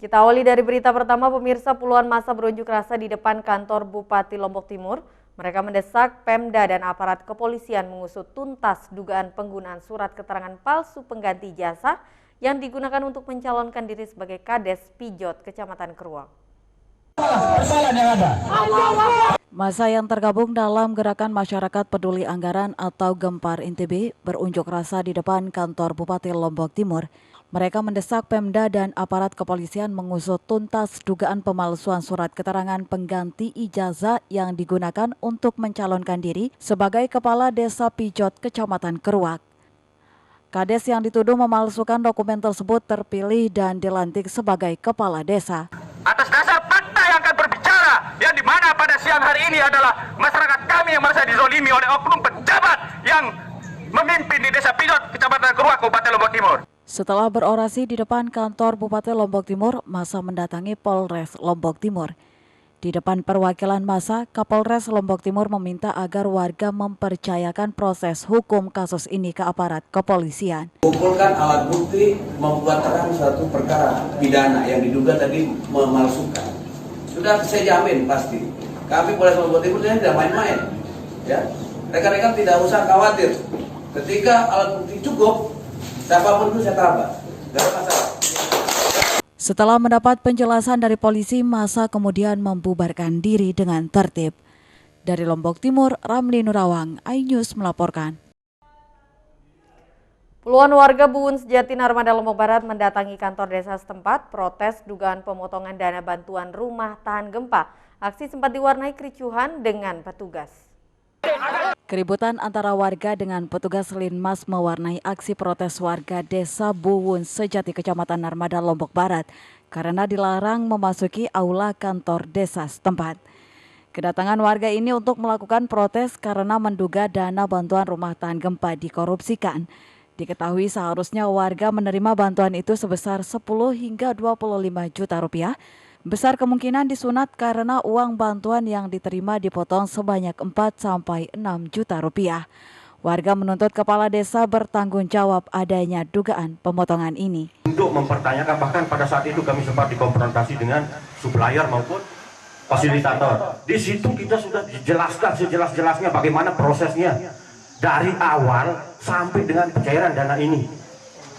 Kita awali dari berita pertama, pemirsa. Puluhan massa berunjuk rasa di depan kantor Bupati Lombok Timur. Mereka mendesak Pemda dan aparat kepolisian mengusut tuntas dugaan penggunaan surat keterangan palsu pengganti jasa yang digunakan untuk mencalonkan diri sebagai Kades Pijot, Kecamatan Keruak. Massa yang tergabung dalam Gerakan Masyarakat Peduli Anggaran atau Gempar NTB berunjuk rasa di depan kantor Bupati Lombok Timur. Mereka mendesak Pemda dan aparat kepolisian mengusut tuntas dugaan pemalsuan surat keterangan pengganti ijazah yang digunakan untuk mencalonkan diri sebagai Kepala Desa Pijot, Kecamatan Keruak. Kades yang dituduh memalsukan dokumen tersebut terpilih dan dilantik sebagai Kepala Desa. Atas dasar fakta yang akan berbicara, yang dimana pada siang hari ini adalah masyarakat kami yang merasa dizolimi oleh oknum pejabat yang memimpin di Desa Pijot, Kecamatan Keruak, Kabupaten Lombok Timur. Setelah berorasi di depan kantor Bupati Lombok Timur, massa mendatangi Polres Lombok Timur. Di depan perwakilan massa, Kapolres Lombok Timur meminta agar warga mempercayakan proses hukum kasus ini ke aparat kepolisian. Kumpulkan alat bukti membuat terang suatu perkara pidana yang diduga tadi memalsukan. Sudah saya jamin pasti. Kami Polres Lombok Timur ini tidak main-main. Ya, rekan-rekan tidak usah khawatir. Ketika alat bukti cukup, siapapun itu saya tabrak, tidak ada masalah. Setelah mendapat penjelasan dari polisi, massa kemudian membubarkan diri dengan tertib. Dari Lombok Timur, Ramli Nurawang, iNews melaporkan. Puluhan warga Buun Sejati Narmada Lombok Barat mendatangi kantor desa setempat protes dugaan pemotongan dana bantuan rumah tahan gempa. Aksi sempat diwarnai kericuhan dengan petugas. Keributan antara warga dengan petugas Linmas mewarnai aksi protes warga Desa Buun Sejati Kecamatan Narmada Lombok Barat karena dilarang memasuki aula kantor desa setempat. Kedatangan warga ini untuk melakukan protes karena menduga dana bantuan rumah tahan gempa dikorupsikan. Diketahui seharusnya warga menerima bantuan itu sebesar 10 hingga 25 juta rupiah. Besar kemungkinan disunat karena uang bantuan yang diterima dipotong sebanyak 4-6 juta rupiah. Warga menuntut kepala desa bertanggung jawab adanya dugaan pemotongan ini. Untuk mempertanyakan, bahkan pada saat itu kami sempat dikonfrontasi dengan supplier maupun fasilitator. Di situ kita sudah dijelaskan sejelas-jelasnya bagaimana prosesnya dari awal sampai dengan pencairan dana ini.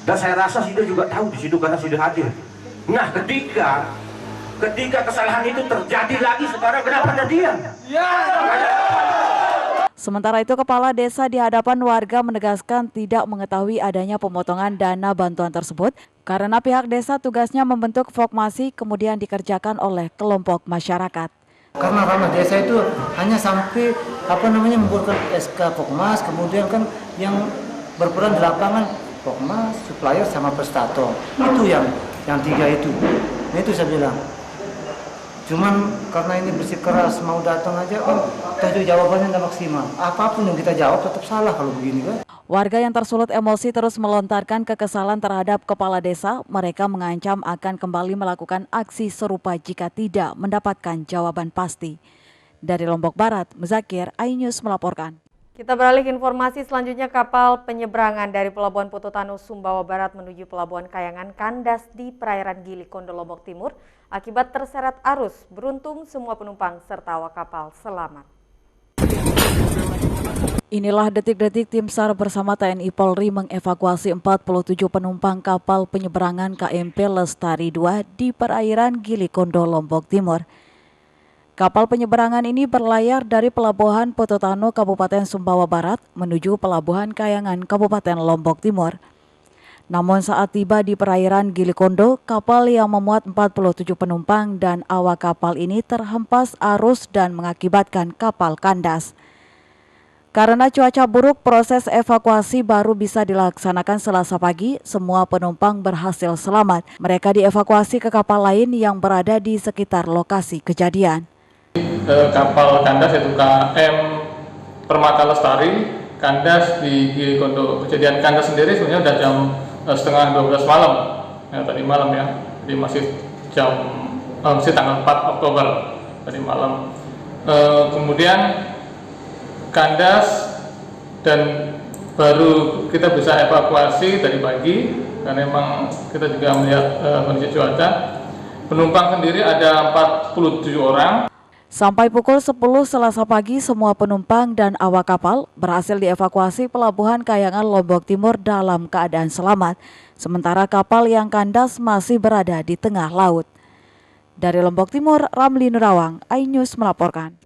Dan saya rasa Sida juga tahu di situ karena sudah hadir. Nah, ketika kesalahan itu terjadi lagi, sekarang kenapa Anda diam? Sementara itu, kepala desa di hadapan warga menegaskan tidak mengetahui adanya pemotongan dana bantuan tersebut karena pihak desa tugasnya membentuk Vokmasi kemudian dikerjakan oleh kelompok masyarakat. Karena ranah desa itu hanya sampai membuatkan SK Vokmas, kemudian kan yang berperan di lapangan Vokmas, supplier sama prestator. Itu yang tiga itu. Nah, itu saya bilang. Cuman karena ini bersikeras mau datang aja kan, itu jawabannya tidak maksimal. Apapun yang kita jawab tetap salah kalau begini kan. Warga yang tersulut emosi terus melontarkan kekesalan terhadap kepala desa. Mereka mengancam akan kembali melakukan aksi serupa jika tidak mendapatkan jawaban pasti. Dari Lombok Barat, Muzakir, iNews melaporkan. Kita beralih ke informasi selanjutnya. Kapal penyeberangan dari Pelabuhan Pututanu, Sumbawa Barat menuju Pelabuhan Kayangan kandas di perairan Gili Kondo, Lombok Timur akibat terseret arus. Beruntung semua penumpang serta awak kapal selamat. Inilah detik-detik tim SAR bersama TNI Polri mengevakuasi 47 penumpang kapal penyeberangan KMP Lestari 2 di perairan Gili Kondo, Lombok Timur. Kapal penyeberangan ini berlayar dari Pelabuhan Pututanu, Kabupaten Sumbawa Barat menuju Pelabuhan Kayangan, Kabupaten Lombok Timur. Namun saat tiba di perairan Gili Kondo, kapal yang memuat 47 penumpang dan awak kapal ini terhempas arus dan mengakibatkan kapal kandas. Karena cuaca buruk, proses evakuasi baru bisa dilaksanakan Selasa pagi. Semua penumpang berhasil selamat. Mereka dievakuasi ke kapal lain yang berada di sekitar lokasi kejadian. Kapal kandas yaitu KM Permata Lestari kandas di Gili Kondo. Kejadian kandas sendiri sebenarnya udah jam setengah 12 malam ya, tadi malam ya, jadi masih tanggal 4 Oktober tadi malam. Kemudian kandas dan baru kita bisa evakuasi tadi pagi karena memang kita juga melihat kondisi cuaca. Penumpang sendiri ada 47 orang. Sampai pukul 10 Selasa pagi, semua penumpang dan awak kapal berhasil dievakuasi Pelabuhan Kayangan Lombok Timur dalam keadaan selamat, sementara kapal yang kandas masih berada di tengah laut. Dari Lombok Timur, Ramli Nurawang, iNews melaporkan.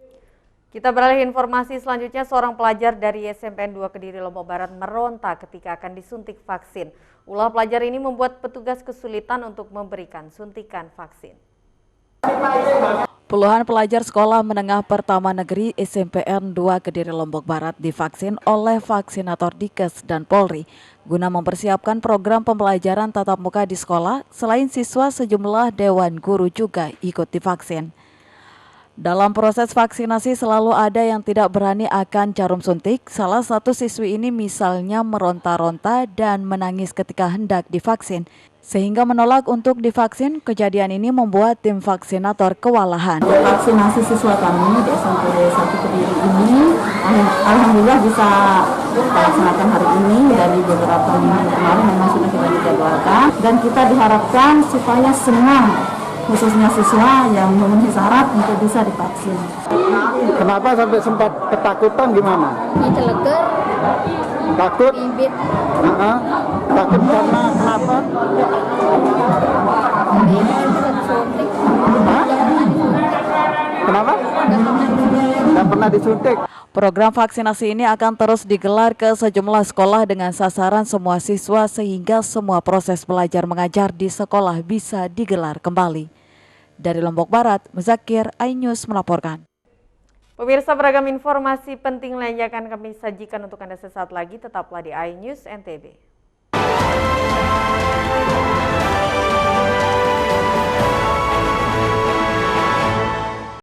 Kita beralih informasi selanjutnya, seorang pelajar dari SMPN 2 Kediri Lombok Barat meronta ketika akan disuntik vaksin. Ulah pelajar ini membuat petugas kesulitan untuk memberikan suntikan vaksin. Puluhan pelajar sekolah menengah pertama negeri SMPN 2 Kediri Lombok Barat divaksin oleh vaksinator Dikes dan Polri guna mempersiapkan program pembelajaran tatap muka di sekolah. Selain siswa, sejumlah dewan guru juga ikut divaksin. Dalam proses vaksinasi selalu ada yang tidak berani akan jarum suntik. Salah satu siswi ini misalnya meronta-ronta dan menangis ketika hendak divaksin, sehingga menolak untuk divaksin. Kejadian ini membuat tim vaksinator kewalahan. Vaksinasi siswa kami di SMP 1 Kediri ini alhamdulillah bisa dilaksanakan hari ini. Dari beberapa minggu kemarin memang sudah kita dijadwalkan, dan kita diharapkan supaya semua, khususnya siswa yang memenuhi syarat untuk bisa divaksin. Kenapa sampai sempat ketakutan, gimana? Celeger, Takut? bibit, Takut karena kenapa? suntik. Kenapa? Nggak pernah disuntik. Program vaksinasi ini akan terus digelar ke sejumlah sekolah dengan sasaran semua siswa sehingga semua proses belajar mengajar di sekolah bisa digelar kembali. Dari Lombok Barat, Muzakir, iNews melaporkan. Pemirsa, beragam informasi penting lainnya akan kami sajikan untuk Anda sesaat lagi. Tetaplah di iNews NTB.